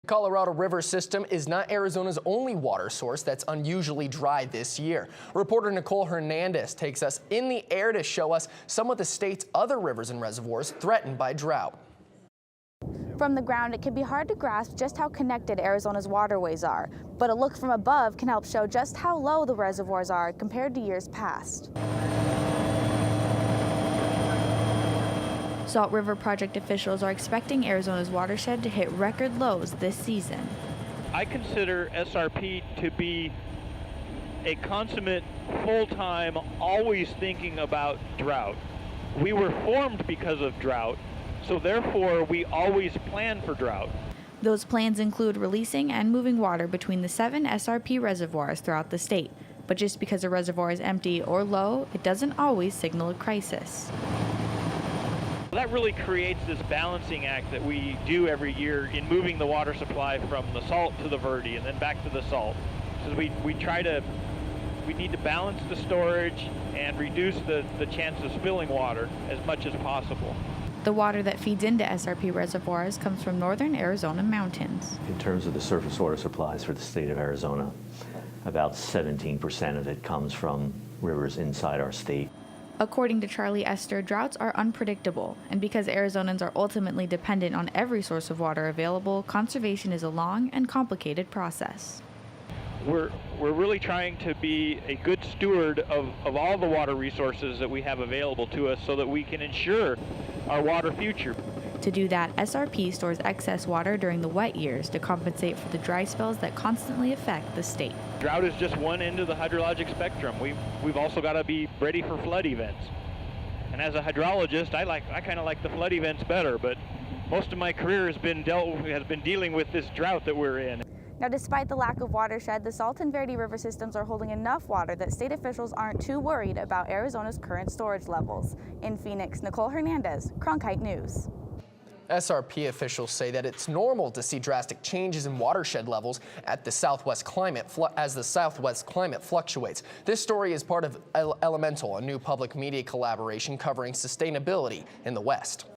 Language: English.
The Colorado River system is not Arizona's only water source that's unusually dry this year. Reporter Nicole Hernandez takes us in the air to show us some of the state's other rivers and reservoirs threatened by drought. From the ground, it can be hard to grasp just how connected Arizona's waterways are, but a look from above can help show just how low the reservoirs are compared to years past. Salt River Project officials are expecting Arizona's watershed to hit record lows this season. I consider SRP to be a consummate, full-time, always thinking about drought. We were formed because of drought, so therefore we always plan for drought. Those plans include releasing and moving water between the 7 SRP reservoirs throughout the state. But just because a reservoir is empty or low, it doesn't always signal a crisis. That really creates this balancing act that we do every year in moving the water supply from the salt to the Verde and then back to the salt. So we need to balance the storage and reduce the chance of spilling water as much as possible. The water that feeds into SRP reservoirs comes from northern Arizona mountains. In terms of the surface water supplies for the state of Arizona, about 17% of it comes from rivers inside our state. According to Charlie Esther, droughts are unpredictable, and because Arizonans are ultimately dependent on every source of water available, conservation is a long and complicated process. We're really trying to be a good steward of all the water resources that we have available to us so that we can ensure our water future. To do that, SRP stores excess water during the wet years to compensate for the dry spells that constantly affect the state. Drought is just one end of the hydrologic spectrum. We've also got to be ready for flood events. And as a hydrologist, I kind of like the flood events better, but most of my career has been dealing with this drought that we're in. Now, despite the lack of watershed, the Salt and Verde river systems are holding enough water that state officials aren't too worried about Arizona's current storage levels. In Phoenix, Nicole Hernandez, Cronkite News. SRP officials say that it's normal to see drastic changes in watershed levels as the Southwest climate fluctuates. This story is part of Elemental, a new public media collaboration covering sustainability in the West.